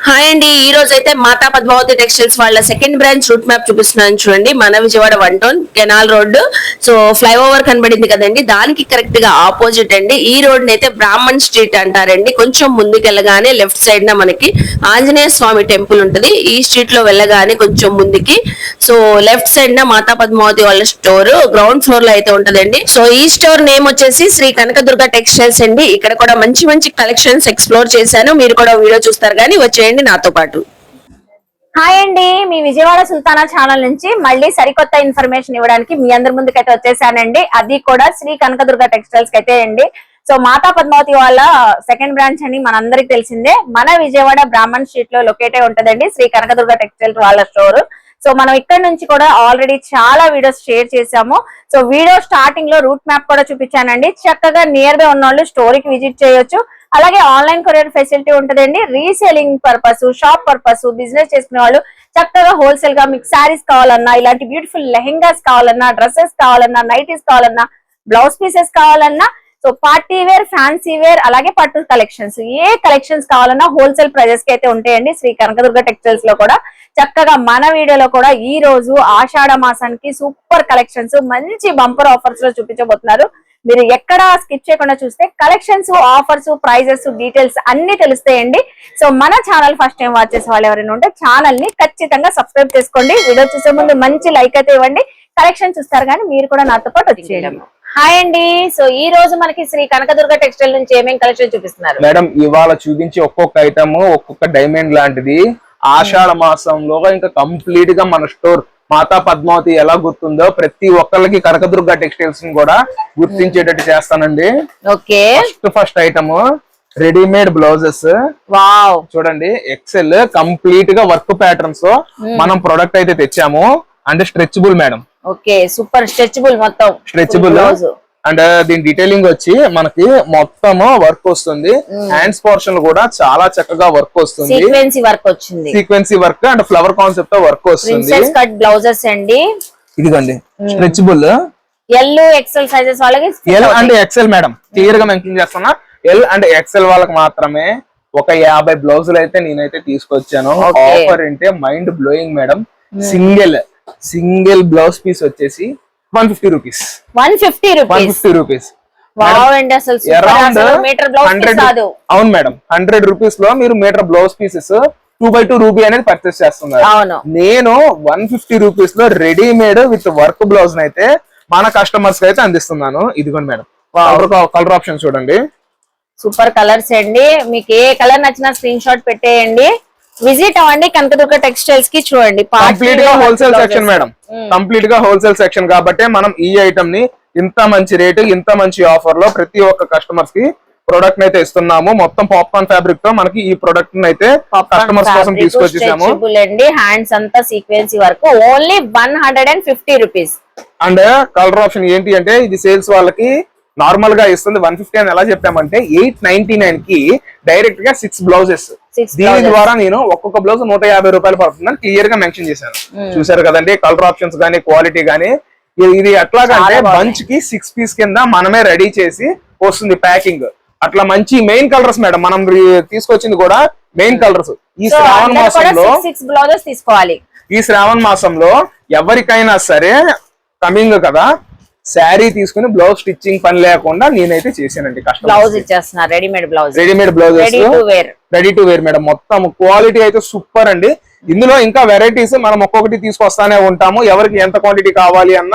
Hi అండి, ఈ రోజు అయితే మాతా పద్మావతి టెక్స్టైల్స్ వాళ్ళ సెకండ్ బ్రాంచ్ రూట్ మ్యాప్ చూపిస్తున్నాను చూడండి. మన Vijayawada 1 town canal road. So flyover కనబడింది కదండి, దానికి కరెక్ట్ గా ఆపోజిట్ అండి. ఈ రోడ్ అయితే బ్రాహ్మణ్ స్ట్రీట్ అంటారండి. కొంచెం ముందుకెళ్ళగానే లెఫ్ట్ సైడ్ న మనకి ఆంజనేయ స్వామి టెంపుల్ ఉంటుంది. ఈ స్ట్రీట్ లో వెళ్ళగానే కొంచెం ముందుకి సో లెఫ్ట్ సైడ్ న మాతా పద్మావతి వాళ్ళ స్టోర్ గ్రౌండ్ ఫ్లోర్ లో అయితే ఉంటదండి. సో ఈ స్టోర్ నేమ్ వచ్చేసి శ్రీ కనకదుర్గ టెక్స్టైల్స్ అండి. ఇక్కడ కూడా మంచి మంచి కలెక్షన్స్ ఎక్స్ప్లోర్ చేశాను. మీరు కూడా వీడియో చూస్తారు కానీ వచ్చేయండి నాతో పాటు. హాయ్ అండి, మీ విజయవాడ సుల్తానా ఛానల్ నుంచి మళ్ళీ సరికొత్త ఇన్ఫర్మేషన్ ఇవ్వడానికి మీ అందరి ముందుకైతే వచ్చేసానండి. అది కూడా శ్రీ కనకదుర్గ టెక్స్టైల్స్ అయితే అండి. సో మాతా పద్మావతి వాళ్ళ సెకండ్ బ్రాంచ్ అని మనందరికి తెలిసిందే. మన విజయవాడ బ్రాహ్మణ్ స్ట్రీట్ లో లొకేట్ అయి ఉంటదండి శ్రీ కనకదుర్గ టెక్స్టైల్స్ వాళ్ళ స్టోర్. సో మనం ఇక్కడ నుంచి కూడా ఆల్రెడీ చాలా వీడియోస్ షేర్ చేసాము. సో వీడియో స్టార్టింగ్ లో రూట్ మ్యాప్ కూడా చూపించానండి. చక్కగా నియర్ బై ఉన్న వాళ్ళు స్టోరీకి విజిట్ చేయొచ్చు. అలాగే ఆన్లైన్ కొరియర్ ఫెసిలిటీ ఉంటదండి. Reselling purpose, shop purpose, business చేసుకునే వాళ్ళు చక్కగా హోల్సేల్ గా మీకు శారీస్ కావాలన్నా, ఇలాంటి బ్యూటిఫుల్ లెహెంగాస్ కావాలన్నా, డ్రెస్సెస్ కావాలన్నా, నైటీస్ కావాలన్నా, బ్లౌజ్ పీసెస్ కావాలన్నా, so party wear, fancy wear, అలాగే పట్టు కలెక్షన్స్, ఏ కలెక్షన్స్ కావాలన్నా హోల్సేల్ ప్రైజెస్ కి అయితే ఉంటాయండి శ్రీ కనకదుర్గ టెక్స్టైల్స్ లో కూడా. చక్కగా మన వీడియోలో కూడా ఈ రోజు ఆషాఢ మాసానికి సూపర్ కలెక్షన్స్, మంచి బంపర్ ఆఫర్స్ లో చూపించబోతున్నారు. మీరు ఎక్కడ స్కిప్ చేయకుండా చూస్తే కలెక్షన్స్, ఆఫర్స్, ప్రైజెస్, డీటెయిల్స్ అన్ని తెలుస్తాయండి. సో మన ఛానల్ ఫస్ట్ టైం వాచ్ చేసే వాళ్ళు ఎవరైనా ఉంటే ఛానల్ ని ఖచ్చితంగా సబ్స్క్రైబ్ చేసుకోండి. వీడియో చూసే ముందు మంచి లైక్ అయితే ఇవ్వండి. కలెక్షన్ చూస్తారు కానీ మీరు కూడా నాతో పాటు వచ్చేయడం. హాయ్ అండి, సో ఈ రోజు మనకి శ్రీ కనకదుర్గ టెక్స్టైల్ నుంచి ఏమేమి కలెక్షన్ చూపిస్తున్నారు మేడం? ఇవాళ చూపించి ఒక్కొక్క ఐటమ్ ఒక్కొక్క డైమండ్ లాంటిది. ఆషాఢ మాసంలో ఇంకా కంప్లీట్ గా మన స్టోర్ మాతా పద్మావతి ఎలా గుర్తుందో ప్రతి ఒక్కరికి కనకదుర్గ టెక్స్టైల్స్ ని కూడా గుర్తించేటట్టు చేస్తానండి. Okay, first item readymade blouses. Wow, చూడండి, ఎక్సెల్ కంప్లీట్ గా వర్క్ ప్యాటర్న్స్ తో మనం ప్రొడక్ట్ అయితే తెచ్చాము. అంటే stretchable madam. Okay, super stretchable, మొత్తం స్ట్రెచబుల్. అండ్ దీని డీటెయిలింగ్ వచ్చి మనకి మొత్తం వర్క్ వస్తుంది. హ్యాండ్స్ పోర్షన్ కూడా చాలా చక్కగా వర్క్ వస్తుంది. సీక్వెన్సీ వర్క్ వచ్చింది, sequence work and flower concept తో వర్క్ వస్తుంది. ప్రిన్సెస్ కట్ బ్లౌజెస్ అండి. ఇదిగోండి స్ట్రెచబుల్. ఎల్, ఎక్సెల్ సైజెస్ వాళ్ళకి L and XL madam clear గా మెన్షన్ చేస్తున్నా. ఎల్ అండ్ ఎక్సెల్ వాళ్ళకి మాత్రమే ఒక 50 బ్లౌజులు అయితే నేనైతే తీసుకొచ్చాను. ఆఫర్ అంటే mind blowing madam. Single blouse piece వచ్చేసి 150 రూపీస్. 150 రూపీస్. అవును మేడం, 100 రూపీస్ లో మీరు metre blouse pieces 2x2 rupee అనేది పర్చేస్ చేస్తున్నారు. నేను 150 రూపీస్ లో రెడీమేడ్ విత్ వర్క్ బ్లౌజ్ అయితే మన కస్టమర్స్ అయితే అందిస్తున్నాను. ఇదిగోండి మేడం, కలర్ ఆప్షన్ చూడండి. సూపర్ కలర్స్ అండి. మీకు ఏ కలర్ నచ్చినా స్క్రీన్ షాట్ పెట్టేయండి. విజిట్ అవ్వండి కనకదుర్గ టెక్స్టైల్స్ కి. చూడండి, కంప్లీట్ గా హోల్సేల్ సెక్షన్ మేడం. కంప్లీట్ గా హోల్సేల్ సెక్షన్ కాబట్టి మనం ఈ ఐటమ్ ని ఇంత మంచి రేటు, ఇంత మంచి ఆఫర్ లో ప్రతి ఒక్క కస్టమర్స్ కి ప్రొడక్ట్ అయితే ఇస్తున్నాము. మొత్తం పాప్కార్న్ ఫ్యాబ్రిక్ తో మనకి ఈ ప్రొడక్ట్ అయితే కస్టమర్స్ కోసం తీసుకొచ్చేసాము. హ్యాండ్స్ అంతా సీక్వెన్సీ వరకు only 150 rupees. And colour option ఏంటి అంటే ఇది సేల్స్ వాళ్ళకి నార్మల్ గా ఇస్తుంది 150 అని ఎలా చెప్పామంటే 899 కి డైరెక్ట్ గా 6 బ్లౌజెస్. దీని ద్వారా నేను ఒక్కొక్క బ్లౌజ్ 150 రూపాయలు పడుతుందని క్లియర్ గా మెన్షన్ చేశాను. చూసారు కదండి, కలర్ ఆప్షన్స్ గానీ, క్వాలిటీ గానీ. ఇది ఎట్లాగంటే బంచ్ కి 6 పీస్ కింద మనమే రెడీ చేసి వస్తుంది ప్యాకింగ్. అట్లా మంచి మెయిన్ కలర్స్ మేడం. మనం తీసుకొచ్చింది కూడా మెయిన్ కలర్స్. ఈ శ్రావణ మాసంలో 6 బ్లౌజెస్ తీసుకోవాలి. ఈ శ్రావణ మాసంలో ఎవరికైనా సరే కమింగ్ కదా, శారీ తీసుకుని బ్లౌజ్ స్టిచ్చింగ్ పని లేకుండా నేనైతే చేశానండి. బ్లౌజ్ ఇచ్చేస్తున్నా, readymade blouse ready to wear madam. మొత్తం క్వాలిటీ అయితే సూపర్ అండి. ఇందులో ఇంకా వెరైటీస్ మనం ఒక్కొక్కటి తీసుకొస్తానే ఉంటాము. ఎవరికి ఎంత క్వాంటిటీ కావాలి అన్న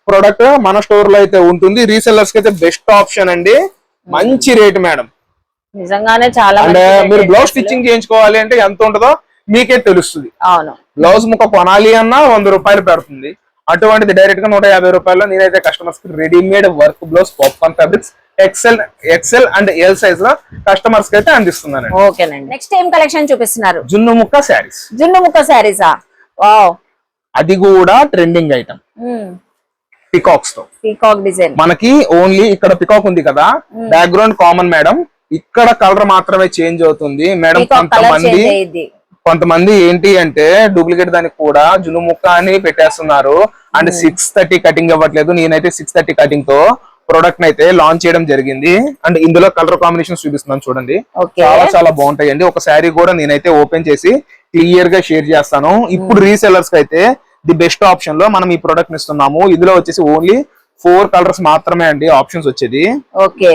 ప్రొడక్ట్ మన స్టోర్ లో అయితే ఉంటుంది. రీసెల్లర్స్ కి అయితే బెస్ట్ ఆప్షన్ అండి. మంచి రేట్ మేడం, నిజంగానే చాలా. మీరు బ్లౌజ్ స్టిచ్చింగ్ చేయించుకోవాలి అంటే ఎంత ఉంటుందో మీకే తెలుస్తుంది. అవును, బ్లౌజ్ ముక్క కొనాలి అన్నా 100 రూపాయలు పెడుతుంది. అటువంటిది డైరెక్ట్ గా 150 రూపాయల్లో నేనైతే కస్టమర్స్ కి readymade work blouse popcorn fabrics XL and L size లో కస్టమర్స్ కి అయితే అందిస్తున్నాను. ఓకేనండి, నెక్స్ట్ ఏం కలెక్షన్ చూపిస్తున్నారు? జున్ను ముక్క శారీస్. జున్ను ముక్క శారీసా? వావ్, అది కూడా ట్రెండింగ్ ఐటమ్. పికాక్స్ తో, పికాక్ డిజైన్. మనకి ఓన్లీ ఇక్కడ పికాక్ ఉంది కదా, బ్యాక్గ్రౌండ్ కామన్ మేడం. ఇక్కడ కలర్ మాత్రమే చేంజ్ అవుతుంది మేడం. కొంతమంది ఏంటి అంటే డూప్లికేట్ దానికి కూడా జున్ను ముక్క అని పెట్టేస్తున్నారు. అండ్ 630 కటింగ్ ఇవ్వట్లేదు. నేనైతే 630 కటింగ్ తో ప్రోడక్ట్ అయితే లాంచ్ చేయడం జరిగింది. అండ్ ఇందులో కలర్ కాంబినేషన్ చూపిస్తున్నాను చూడండి, ఓకే చాలా చాలా బాగుంటాయండి. ఒక శారీ కూడా నేనైతే ఓపెన్ చేసి క్లియర్ గా షేర్ చేస్తాను. ఇప్పుడు రీసెలర్స్ కి అయితే ది బెస్ట్ ఆప్షన్ లో మనం ఈ ప్రోడక్ట్ ఇస్తున్నాము. ఇందులో వచ్చేసి ఓన్లీ 4 కలర్స్ మాత్రమే అండి ఆప్షన్స్ వచ్చేది. ఓకే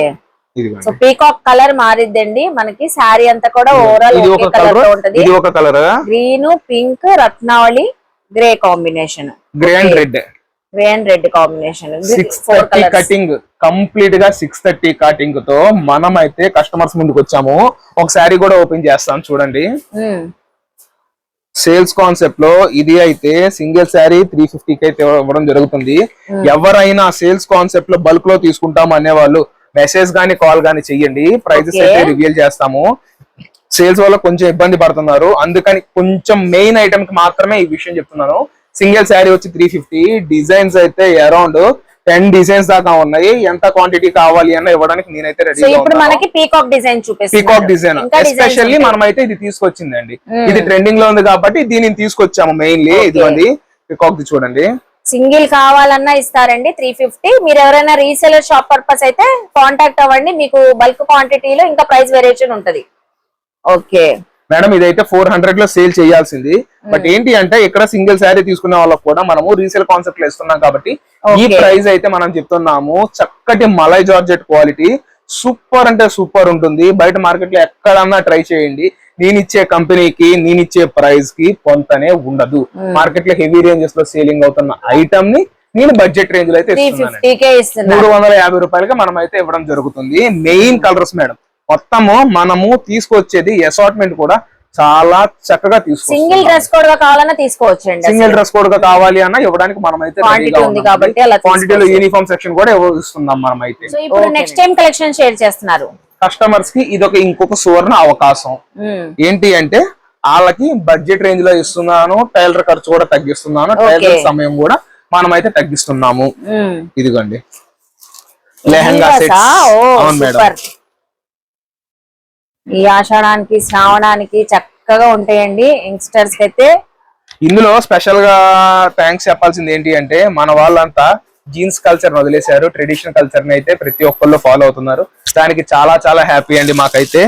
సో పీకాక్ కలర్ మారిద్దండి మనకి. శారీ అంతా కూడా ఓవరాల్ ఇది ఒకే ఒక కలర్ కలర్, లో ఉంటది. ఇది ఒక colour, green, pink, Ratnavali, grey combination, grey and red, grey and red combination. 630 cutting, complete గా 630 కటింగ్ తో మనం అయితే కస్టమర్స్ ముందుకు వచ్చాము. ఒక శారీ కూడా ఓపెన్ చేస్తాం చూడండి. సేల్స్ కాన్సెప్ట్ లో ఇది అయితే సింగిల్ శారీ 350 కి అయితే ఇవ్వడం జరుగుతుంది. ఎవరైనా సేల్స్ కాన్సెప్ట్ లో బల్క్ లో తీసుకుంటాం అనే వాళ్ళు మెసేజ్ గానీ కాల్ గానీ చెయ్యండి, ప్రైజెస్ అయితే రివీల్ చేస్తాము. సేల్స్ వల్ల కొంచెం ఇబ్బంది పడుతున్నారు, అందుకని కొంచెం మెయిన్ ఐటమ్ కి మాత్రమే ఈ విషయం చెప్తున్నాను. సింగిల్ శారీ వచ్చి 350, డిజైన్స్ అయితే అరౌండ్ 10 డిజైన్స్ దాకా ఉన్నాయి. ఎంత క్వాంటిటీ కావాలి అన్న ఇవ్వడానికి నేనైతే రెడీ. ఇప్పుడు మనకి పీకాక్ డిజైన్ చూపిస్తాను. పీకాక్ డిజైన్ ఎస్పెషల్లీ మనమైతే ఇది తీసుకొచ్చిందండి. ఇది ట్రెండింగ్ లో ఉంది కాబట్టి దీనిని తీసుకొచ్చాము మెయిన్లీ. ఇదిగోండి పీకాక్ ది చూడండి. సింగిల్ కావాలన్నా ఇస్తారండి 350. మీరు ఎవరైనా రీసేలర్ షాప్ పర్పస్ అయితే కాంటాక్ట్ అవ్వండి, మీకు బల్క్ క్వాంటిటీలో ఇంకా ప్రైస్ వేరియేషన్ ఉంటది. ఓకే మేడం, ఇదైతే 400 లో సేల్ చేయాల్సింది. బట్ ఏంటి అంటే ఇక్కడ సింగిల్ శారీ తీసుకునే వాళ్ళకి కూడా మనము రీసేల్ కాన్సెప్ట్ లో ఇస్తున్నాం కాబట్టి ఈ ప్రైస్ అయితే మనం చెప్తున్నాము. చక్కటి మలై జార్జెట్ క్వాలిటీ, సూపర్ అంటే సూపర్ ఉంటుంది. బయట మార్కెట్ లో ఎక్కడన్నా ట్రై చేయండి, నేనిచ్చే కంపెనీకి నేనిచ్చే ప్రైస్ కి కొంతనే ఉండదు. మార్కెట్ లో హెవీ రేంజెస్ లో సేలింగ్ అవుతున్న ఐటమ్ ని నేను బడ్జెట్ రేంజ్ లో అయితే ఇస్తున్నాను. 350 రూపాయలకి మనం అయితే ఇవ్వడం జరుగుతుంది. మెయిన్ కలర్స్ మేడం, మొత్తము మనము తీసుకొచ్చేది అసార్ట్మెంట్ కూడా చాలా చక్కగా తీసుకోవచ్చు. సింగిల్ డ్రెస్ కోడ్ గా కావాలన్నా తీసుకోవచ్చండి. సింగిల్ డ్రెస్ కోడ్ గా కావాలి అన్న ఇవ్వడానికి మనం అయితే క్వాంటిటీలో యూనిఫామ్ సెక్షన్ కూడా ఇస్తున్నాం మనం అయితే. ఇప్పుడు నెక్స్ట్ టైం కలెక్షన్ షేర్ చేస్తున్నారు కస్టమర్స్ కి. ఇది ఇంకొక సువర్ణ అవకాశం. ఏంటి అంటే వాళ్ళకి బడ్జెట్ రేంజ్ లో ఇస్తున్నాను, టైలర్ ఖర్చు కూడా తగ్గిస్తున్నాను, టైలర్ సమయం కూడా మనం అయితే తగ్గిస్తున్నాము. ఇదిగోండి లెహంగా సెట్స్. అవును మేడం, ఈ ఆషాఢానికి శ్రావణానికి చక్కగా ఉంటాయండి యంగ్స్టర్స్ కి అయితే. ఇందులో స్పెషల్ గా థ్యాంక్స్ చెప్పాల్సింది ఏంటి అంటే మన వాళ్ళంతా జీన్స్ కల్చర్ వదిలేశారు, ట్రెడిషనల్ కల్చర్ ని అయితే ప్రతి ఒక్కళ్ళు ఫాలో అవుతున్నారు. దానికి చాలా చాలా హ్యాపీ అండి మాకైతే.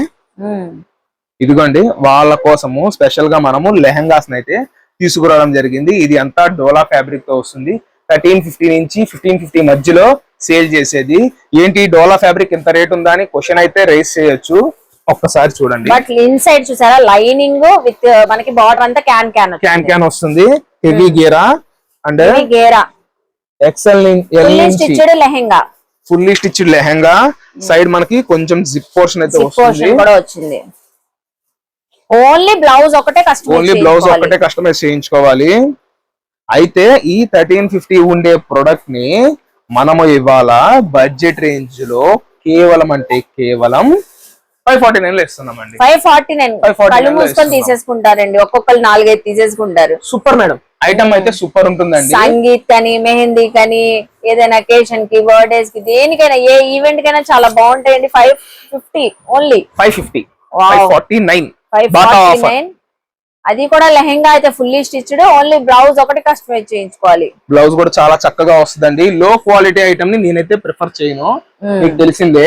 ఇదిగోండి వాళ్ళ కోసము స్పెషల్ గా మనము లెహంగాస్ అయితే తీసుకురావడం జరిగింది. ఇది అంతా డోలా ఫ్యాబ్రిక్ తో వస్తుంది. 1350 నుంచి 1550 మధ్యలో సేల్ చేసేది. ఏంటి డోలా ఫ్యాబ్రిక్ ఎంత రేట్ ఉందా అని క్వశ్చన్ అయితే రైస్ చేయొచ్చు. ఒక్కసారి చూడండి. బట్ ఇన్సైడ్ చూసారా లైనింగ్ విత్ మనకి బార్డర్ అంతా క్యాన్ వస్తుంది. హెవీ గేరా అండ్ గేరా ఎక్సెల్ stitched lehenga, fully stitched lehenga. Side మనకి కొంచెం జిప్ పోర్షన్ అయితే వచ్చింది. ఓన్లీ బ్లౌజ్ ఒకటే కస్టమైజ్ చేయించుకోవాలి. అయితే ఈ 1350 ఉండే ప్రొడక్ట్ ని మనము ఇవాళ బడ్జెట్ రేంజ్ లో కేవలం 549 లో ఇస్తున్నామండి. 549 తీసేసుకుంటారండి, ఒక్కొక్కరు 4-5 తీసేసుకుంటారు. సూపర్ మేడం, ఐటమ్ అయితే సూపర్ ఉంటుందండి. సంగీత్ కని, మెహందీ కని, ఏదైనా అకేషన్ కి, బర్త్డేస్ కి, దేనికైనా ఏ ఈవెంట్ కైనా చాలా బాగుంటాయండి. 550 ఓన్లీ. 549 అది కూడా లెహంగా అయితే ఫుల్లీ స్టిచ్డ్. ఓన్లీ బ్లౌజ్ ఒకటి కస్టమైజ్ చేయించుకోవాలి. బ్లౌజ్ కూడా చాలా చక్కగా వస్తుందండి. లో క్వాలిటీ ఐటమ్ ని నేనైతే ప్రిఫర్ చేయను, మీకు తెలిసిందే.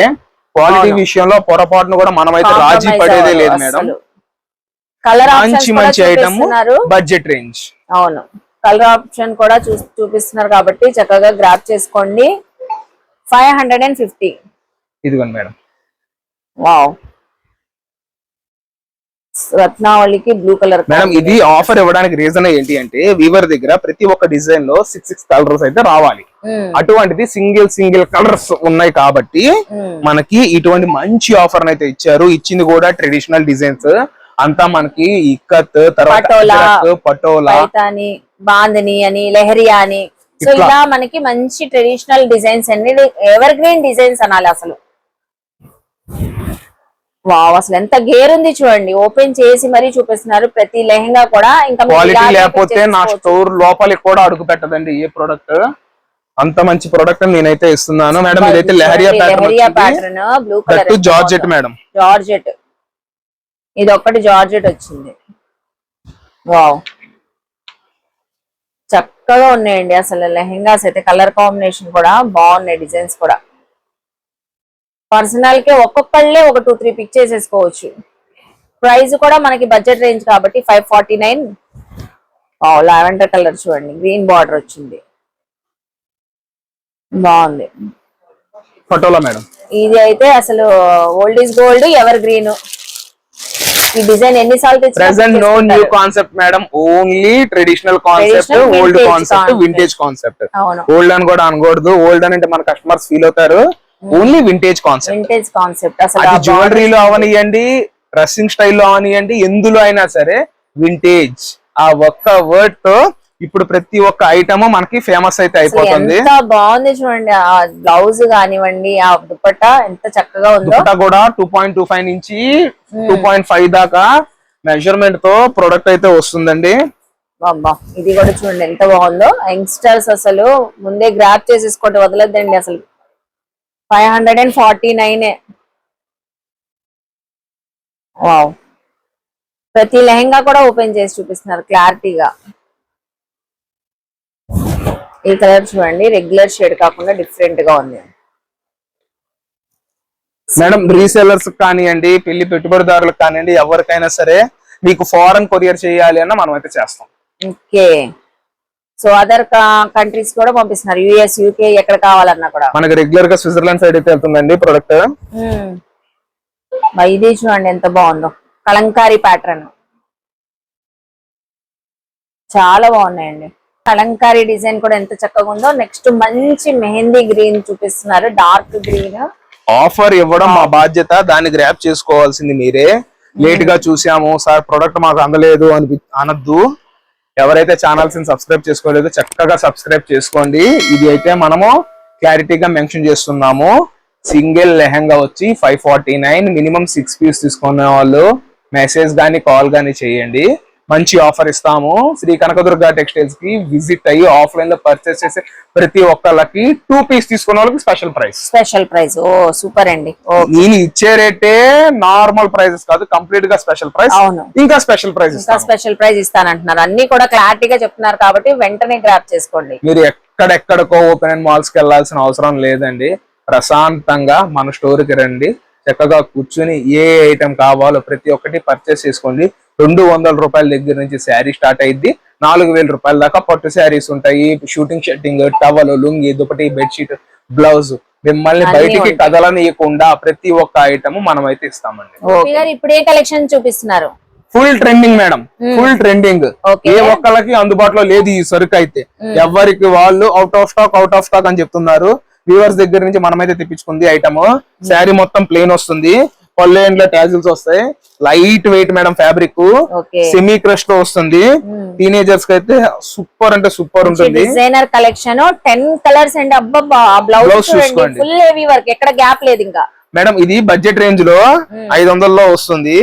క్వాలిటీ విషయంలో పొరపాటును కూడా మనమైతే రాజీ పడేదే లేదు మేడం. కలర్ మంచి ఐటమ్, బడ్జెట్ రేంజ్. అవును, కలర్ ఆప్షన్ కూడా చూపిస్తున్నారు కాబట్టి చక్కగా గ్రాప్ చేసుకోండి. 550. ఇదిగోండి మేడం. వావ్, రత్నావళికి బ్లూ కలర్. మేడం ఇది ఆఫర్ ఇవ్వడానికి రీజన్ ఏంటి అంటే వీవర్ దగ్గర ప్రతి ఒక్క డిజైన్ లో 6 కలర్స్ అయితే రావాలి. అటువంటిది సింగిల్ కలర్స్ ఉన్నాయి కాబట్టి మనకి ఇటువంటి మంచి ఆఫర్ అయితే ఇచ్చారు. ఇచ్చింది కూడా ట్రెడిషనల్ డిజైన్స్ అంతా మనకి ఇక్కత్, తర్వాత పటోలా, బాందని అని, లెహరియా అని, సో ఇలా మనకి మంచి ట్రెడిషనల్ డిజైన్స్ అన్ని ఎవర్ గ్రీన్ డిజైన్స్ అనాలి అసలు. వావ్, అసలు ఎంత గేర్ ఉంది చూడండి. ఓపెన్ చేసి మరీ చూపిస్తున్నారు ప్రతి లెహంగా కూడా. ఇంకా క్వాలిటీ లేకపోతే నా స్టోర్ లోపలికి కూడా అడుగు పెట్టదండి ఏ ప్రొడక్ట్. అంత మంచి ప్రొడక్ట్ నేనైతే ఇస్తున్నాను మేడం. ఇదైతే leheriya pattern, blue colour georgette madam. Georgette, ఇది ఒక్కటి జార్జెట్ వచ్చింది. వావ్, చక్కగా ఉన్నాయండి అసలు లెహంగాస్ అయితే. కలర్ కాంబినేషన్ కూడా బాగున్నాయి, డిజైన్స్ కూడా. పర్సనల్ కి ఒక్కొక్కళ్ళే ఒక 2-3 పిక్ చేసేసుకోవచ్చు. ప్రైస్ కూడా మనకి బడ్జెట్ రేంజ్ కాబట్టి 549. లావెండర్ కలర్ చూడండి, గ్రీన్ బార్డర్ వచ్చింది, బాగుంది ఫోటోలో మేడం. ఇది అయితే అసలు old is gold, evergreen. ఈ డిజైన్ ఎన్నిసార్లు present no new concept madam, only traditional concept, old concept, vintage concept. Old అని కూడా అనకూడదు, ఓల్డ్ అని అంటే మన కస్టమర్స్ ఫీల్ అవుతారు. Only vintage concept. Vintage concept అసలు జ్యువెలరీలో అవనియండి, డ్రెస్సింగ్ స్టైల్లో అవనియండి, ఎందులో అయినా సరే వింటేజ్ ఆ ఒక్క వర్డ్ తో ఇప్పుడు ప్రతి ఒక్క ఐటమ్ మనకి ఫేమస్ అయితే అయిపోతుంది. ఎంత బాగుంది చూడండి, ఆ బ్లౌజ్ కానివ్వండి, ఆ దుపట్టా ఎంత చక్కగా ఉందో. దుపట్టా కూడా 2.25 నుంచి 2.5 దాకా మెజర్మెంట్ తో ప్రొడక్ట్ అయితే వస్తుందండి. అబ్బా ఇది కూడా చూడండి ఎంత బాగుందో. యంగ్స్టర్స్ అసలు ముందే గ్రాప్ చేసేసుకోండి, వదలద్దండి అసలు. 549. వావ్, ప్రతి లెహంగా కూడా ఓపెన్ చేసి చూపిస్తున్నారు క్లారిటీగా. ఈ కలర్ చూడండి, రెగ్యులర్ షేడ్ కాకుండా డిఫరెంట్ గా ఉంది మేడం. రీసెలర్స్ కానివ్వండి, పెళ్లి పెట్టుబడిదారులకు కానివ్వండి, ఎవరికైనా సరే మీకు ఫారెన్ కొరియర్ చేయాలి అన్న మనం అయితే చేస్తాం. ఓకే, సో అదర్ కంట్రీస్ కూడా పంపిస్తున్నారు, యుఎస్, యూకే, ఎక్కడ కావాలన్నా కూడా. మనకి రెగ్యులర్ గా స్విట్జర్లాండ్ సైడ్ అయితే వెళ్తుందండి ప్రొడక్ట్. ఇది చూడండి ఎంత బాగుందో, కలంకారీ ప్యాటర్న్ చాలా బాగున్నాయండి. కలంకారీ డిజైన్ కూడా ఎంత చక్కగా ఉందో. నెక్స్ట్ మంచి మెహందీ గ్రీన్ చూపిస్తున్నారు, డార్క్ గ్రీన్. ఆఫర్ ఇవ్వడం మా బాధ్యత, దాన్ని గ్రాప్ చేసుకోవాల్సింది మీరే. లేట్ గా చూసాము సార్, ప్రొడక్ట్ మాకు అందలేదు అని అనద్దు. ఎవరైతే ఛానల్స్ ని సబ్స్క్రైబ్ చేసుకోలేదో చక్కగా సబ్స్క్రైబ్ చేసుకోండి. ఇది అయితే మనము క్లారిటీగా మెన్షన్ చేస్తున్నాము. సింగిల్ లెహంగా వచ్చి 549, మినిమం 6 పీస్ తీసుకునే వాళ్ళు మెసేజ్ గానీ కాల్ గానీ చేయండి. మంచి ఆఫర్ ఇస్తాము. శ్రీ కనకదుర్గ టెక్స్టైల్స్ కి విజిట్ అయ్యి ఆఫ్లైన్ లో పర్చేస్ చేసే ప్రతి ఒక్కళ్ళకి 2 పీస్ తీసుకున్న వాళ్ళకి స్పెషల్ ప్రైస్. స్పెషల్ ప్రైస్, ఓ సూపర్ అండి. నేను ఇచ్చే రేటే నార్మల్ ప్రైజెస్ కాదు, కంప్లీట్ గా స్పెషల్ ప్రైస్. అవును, ఇంకా స్పెషల్ ప్రైస్, ఇంకా స్పెషల్ ప్రైస్ ఇస్తానంటున్నారు. అన్ని కూడా క్లారిటీగా చెప్తున్నారు కాబట్టి వెంటనే గ్రాప్ చేసుకోండి. మీరు ఎక్కడెక్కడికో ఓపెన్ అండ్ మాల్స్ కి వెళ్లాల్సిన అవసరం లేదండి. ప్రశాంతంగా మన స్టోర్ కి రండి, చక్కగా కూర్చుని ఏ ఐటమ్ కావాలో ప్రతి ఒక్కటి పర్చేస్ చేసుకోండి. 200 రూపాయల దగ్గర నుంచి శారీ స్టార్ట్ అయింది, 4000 రూపాయల దాకా పట్టు శారీస్ ఉంటాయి. షూటింగ్ షర్టింగ్, టవల్, లుంగి, దుపటి, బెడ్షీట్, బ్లౌజ్, మిమ్మల్ని బయటికి కదలనీయకుండా ప్రతి ఒక్క ఐటమ్ మనం అయితే ఇస్తామండి. ఇప్పుడు ఏ కలెక్షన్ చూపిస్తున్నారు? Full trending madam, full trending. ఏ ఒక్కళ్ళకి అందుబాటులో లేదు ఈ సరుకు అయితే. ఎవరికి వాళ్ళు అవుట్ ఆఫ్ స్టాక్ అని చెప్తున్నారు. వ్యూవర్స్ దగ్గర నుంచి మనమైతే తెప్పించుకుంది ఐటమ్. శారీ మొత్తం ప్లెయిన్ వస్తుంది, పళ్ళు ఎండ్లో టాజిల్స్ వస్తాయి. Light weight madam, fabric semi crush లో వస్తుంది. టీనేజర్స్ కి అయితే సూపర్ అంటే సూపర్ ఉంటుంది. డిజైనర్ కలెక్షన్ 10 కలర్స్ అండి. అబ్బా బ్లౌజ్ చూడండి, ఫుల్ హెవీ వర్క్, ఎక్కడ గ్యాప్ లేదు ఇంకా. మేడం ఇది బడ్జెట్ రేంజ్ లో 500లో వస్తుంది.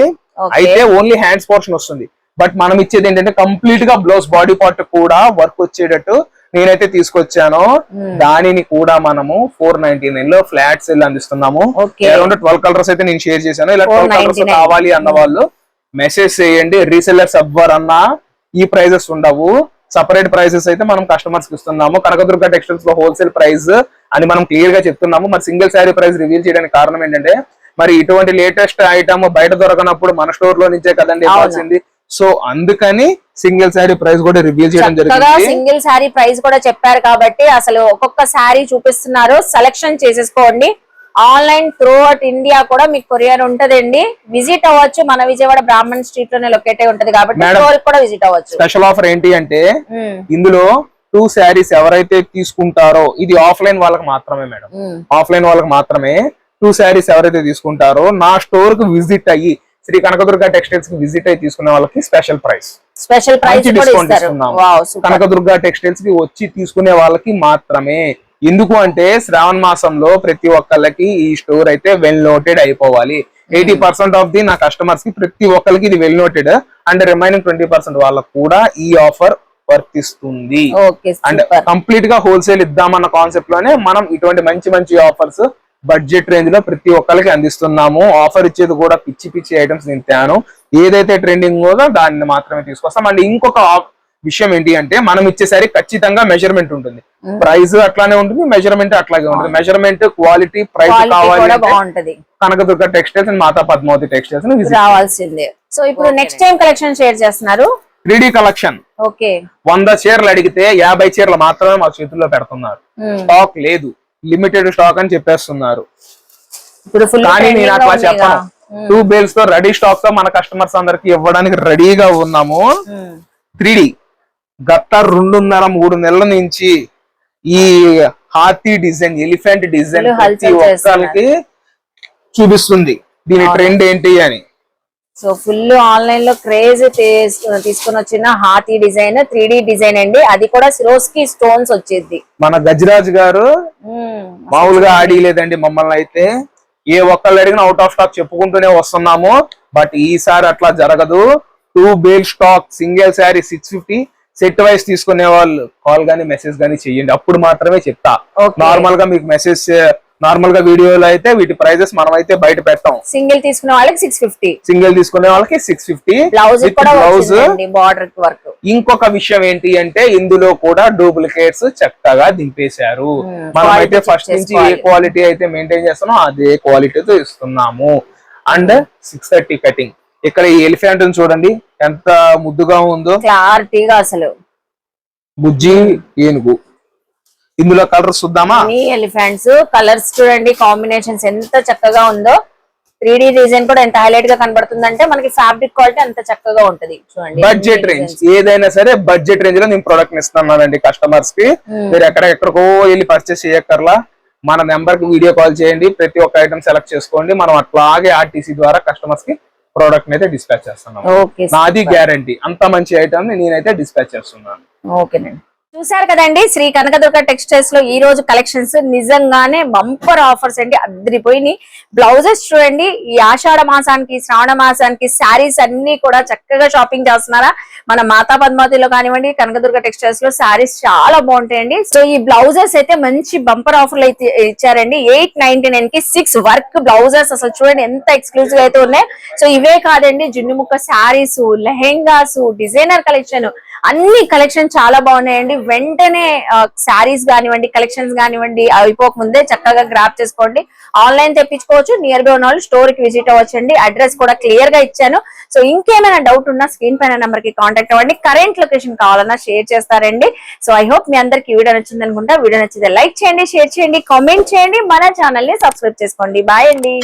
అయితే ఓన్లీ హ్యాండ్స్ పోర్షన్ వస్తుంది. బట్ మనం ఇచ్చేది ఏంటంటే కంప్లీట్ గా బ్లౌజ్ బాడీ పార్ట్ కూడా వర్క్ వచ్చేటట్టు నేనైతే తీసుకొచ్చాను. దానిని కూడా మనము 499 లో ఫ్లాట్ సేల్ అందిస్తున్నాము. 12 కలర్స్ అయితే నేను షేర్ చేశాను. ఇలా 12 కలర్స్ కావాలి అన్న వాళ్ళు మెసేజ్ చేయండి. రీసెల్లర్స్ ఎవ్వరు అన్నా ఈ ప్రైజెస్ ఉండవు, సపరేట్ ప్రైసెస్ అయితే మనం కస్టమర్స్ కి ఇస్తున్నాము. కనకదుర్గ టెక్స్టైల్స్ లో హోల్సేల్ ప్రైస్ అని మనం క్లియర్ గా చెప్తున్నాము. మరి సింగిల్ శారీ ప్రైస్ రివీల్ చేయడానికి కారణం ఏంటంటే, మరి ఇటువంటి లేటెస్ట్ ఐటమ్ బయట దొరకనప్పుడు మన స్టోర్ లో నుంచే కదండి ఇవ్వాల్సింది. సో అందుకని సింగిల్ శారీ ప్రైస్ కూడా రివీల్ చేయడం జరిగింది. సింగిల్ శారీ ప్రైస్ కూడా చెప్పారు కాబట్టి అసలు ఒక్కొక్క శారీ చూపిస్తున్నారు, సెలెక్షన్ చేసేసుకోండి. ఆన్లైన్ త్రూ అవుట్ ఇండియా కూడా మీకు కొరియర్ ఉంటదండి. విజిట్ అవ్వచ్చు, మన విజయవాడ బ్రాహ్మణ్ స్ట్రీట్ లోనే లొకేట్ అయి ఉంటది కాబట్టి కూడా విజిట్ అవ్వచ్చు. స్పెషల్ ఆఫర్ ఏంటి అంటే, ఇందులో 2 శారీస్ ఎవరైతే తీసుకుంటారో, ఇది ఆఫ్లైన్ వాళ్ళకి మాత్రమే మేడం, ఆఫ్లైన్ వాళ్ళకి మాత్రమే. 2 శారీస్ ఎవరైతే తీసుకుంటారో నా స్టోర్ కు విజిట్ అయ్యి, శ్రీ కనకదుర్గ టెక్స్టైల్స్ కి విజిట్ అయ్యి తీసుకునే వాళ్ళకి స్పెషల్ ప్రైస్ డిస్కౌంట్ ఇస్తున్నాము. కనకదుర్గ టెక్స్టైల్స్ కి వచ్చి తీసుకునే వాళ్ళకి మాత్రమే. ఎందుకు అంటే శ్రావణ మాసంలో ప్రతి ఒక్కళ్ళకి ఈ స్టోర్ అయితే వెల్ నోటెడ్ అయిపోవాలి. 80% ఆఫ్ ది నా కస్టమర్స్ కి ప్రతి ఒక్కరికి ఇది వెల్ నోటెడ్. అండ్ రిమైనింగ్ 20% వాళ్ళకు కూడా ఈ ఆఫర్ వర్తిస్తుంది. అండ్ కంప్లీట్ గా హోల్సేల్ ఇద్దామన్న కాన్సెప్ట్ లోనే మనం ఇటువంటి మంచి మంచి ఆఫర్స్ బడ్జెట్ రేంజ్ లో ప్రతి ఒక్కరికి అందిస్తున్నాము. ఆఫర్ ఇచ్చేది కూడా పిచ్చి పిచ్చి ఐటమ్స్ నేను తేను. ఏదైతే ట్రెండింగ్ ఉందో దాన్ని మాత్రమే తీసుకొస్తాం. అండ్ ఇంకొక విషయం ఏంటి అంటే మనం ఇచ్చేసరికి ఖచ్చితంగా మెజర్మెంట్ ఉంటుంది, ప్రైస్ అట్లానే ఉంటుంది, మెజర్మెంట్ అట్లాగే ఉంటుంది. మెజర్మెంట్, క్వాలిటీ, ప్రైస్ కావాలి బాగుంటది Kanakadurga textiles and Mata Padmavati textiles రావాల్సిందే. సో ఇప్పుడు నెక్స్ట్ టైం కలెక్షన్ షేర్ చేస్తున్నారు 3D కలెక్షన్. ఓకే 100 చీరలు అడిగితే 50 చీరలు మాత్రమే మా చేతుల్లో పెడుతున్నారు. స్టాక్ లేదు, లిమిటెడ్ స్టాక్ అని చెప్పేస్తున్నారు. ఇప్పుడు ఫుల్ కానీ నేను అట్లా చెప్పను. 2 బేల్స్ తో రెడీ స్టాక్ తో మన కస్టమర్స్ అందరికి ఇవ్వడానికి రెడీగా ఉన్నాము. 3D గత 2.5-3 నెలల నుంచి ఈ హాతీ డిజైన్, ఎలిఫెంట్ డిజైన్ ప్రతి ఒక్కరికి చూపిస్తుంది దీని ట్రెండ్ ఏంటి అని. సో ఫుల్ ఆన్లైన్ లో క్రేజ్ తీసుకొని వచ్చిన హాతీ డిజైన్ 3D డిజైన్ అండి. అది కూడా సిరోస్కి స్టోన్స్ వచ్చేది. మన గజరాజ్ గారు మామూలుగా ఆడిలేదండి మమ్మల్ని అయితే. ఏ ఒక్కళ్ళు అడిగినా అవుట్ ఆఫ్ స్టాక్ చెప్పుకుంటూనే వస్తున్నాము. బట్ ఈసారి అట్లా జరగదు. 2 bale stock, single sari 650, set wise తీసుకునే వాళ్ళు కాల్ గానీ మెసేజ్ గానీ చెయ్యండి, అప్పుడు మాత్రమే చెప్తా. నార్మల్ గా మీకు మెసేజ్, నార్మల్ గా వీడియోలో అయితే వీటి ప్రైజెస్ మనం అయితే బయట పెట్టాం. సింగిల్ తీసుకునే వాళ్ళకి 650, సింగిల్ తీసుకునే వాళ్ళకి 650 బ్లౌజ్. వర్క్. ఇంకొక విషయం ఏంటి అంటే ఇందులో కూడా డూప్లికేట్స్ చక్కగా దింపేశారు. మనం అయితే ఫస్ట్ నుంచి ఏ క్వాలిటీ అయితే మెయింటైన్ చేస్తున్నాం అదే క్వాలిటీతో ఇస్తున్నాము. And 630 cutting. ఇక్కడ ఈ ఎలిఫెంట్ చూడండి ఎంత ముద్దుగా ఉందో, క్లారిటీగా అసలు బుజ్జి ఏనుగు. ఇందులో కలర్స్ చూద్దామా? ఎలిఫెంట్స్ కలర్స్ చూడండి, కాంబినేషన్స్ ఎంత చక్కగా ఉందో. 3D డిజైన్ కూడా ఎంత హైలైట్ గా కనబడుతుందంటే మనకి ఫ్యాబ్రిక్ క్వాలిటీ అంత చక్కగా ఉంటది. చూడండి బడ్జెట్ రేంజ్ ఏదైనా సరే బడ్జెట్ రేంజ్ లో నేను ప్రొడక్ట్ ఇస్తున్నానండి కస్టమర్స్ కి. మీరు ఎక్కడికో వెళ్ళి పర్చేస్ చేయక్కర్లా, మన నెంబర్ కి వీడియో కాల్ చేయండి, ప్రతి ఒక్క ఐటమ్ సెలెక్ట్ చేసుకోండి. మనం అట్లాగే ఆర్టీసీ ద్వారా కస్టమర్స్ కి ప్రోడక్ట్ అయితే డిస్పాచ్ చేస్తున్నాను. నాది గ్యారంటీ, అంత మంచి ఐటమ్ ని నేనైతే డిస్పాచ్ చేస్తున్నాను. ఓకేనండి. చూసారు కదండి శ్రీ కనకదుర్గ టెక్స్టైల్స్ లో ఈ రోజు కలెక్షన్స్ నిజంగానే బంపర్ ఆఫర్స్ అండి, అద్దరిపోయినాయి. బ్లౌజెస్ చూడండి, ఈ ఆషాఢ మాసానికి, శ్రావణ మాసానికి శారీస్ అన్ని కూడా చక్కగా షాపింగ్ చేస్తున్నారా? మన మాతా పద్మావతిలో కానివ్వండి, కనకదుర్గ టెక్స్టైల్స్ లో శారీస్ చాలా బాగుంటాయండి. సో ఈ బ్లౌజెస్ అయితే మంచి బంపర్ ఆఫర్లు అయితే ఇచ్చారండి. 899 కి 6 వర్క్ బ్లౌజెస్. అసలు చూడండి ఎంత ఎక్స్క్లూజివ్ అయితే ఉన్నాయి. సో ఇవే కాదండి, జున్ను ముక్క శారీస్, లెహెంగాస్, డిజైనర్ కలెక్షన్, అన్ని కలెక్షన్ చాలా బాగున్నాయండి. వెంటనే శారీస్ కానివ్వండి, కలెక్షన్స్ కానివ్వండి అయిపోక ముందే చక్కగా గ్రాప్ చేసుకోండి. ఆన్లైన్ తెప్పించుకోవచ్చు, నియర్ బై ఉన్న వాళ్ళు స్టోర్ కి విజిట్ అవ్వచ్చండి. అడ్రస్ కూడా క్లియర్ గా ఇచ్చాను. సో ఇంకేమైనా డౌట్ ఉన్నా స్క్రీన్ పైన నెంబర్ కి కాంటాక్ట్ అవ్వండి. కరెంట్ లొకేషన్ కావాలన్నా షేర్ చేస్తారండి. సో ఐ హోప్ మీ అందరికి వీడియో నచ్చింది అనుకుంటా. వీడియో నచ్చితే లైక్ చేయండి, షేర్ చేయండి, కామెంట్ చేయండి, మన ఛానల్ ని సబ్స్క్రైబ్ చేసుకోండి. బాయ్ అండి.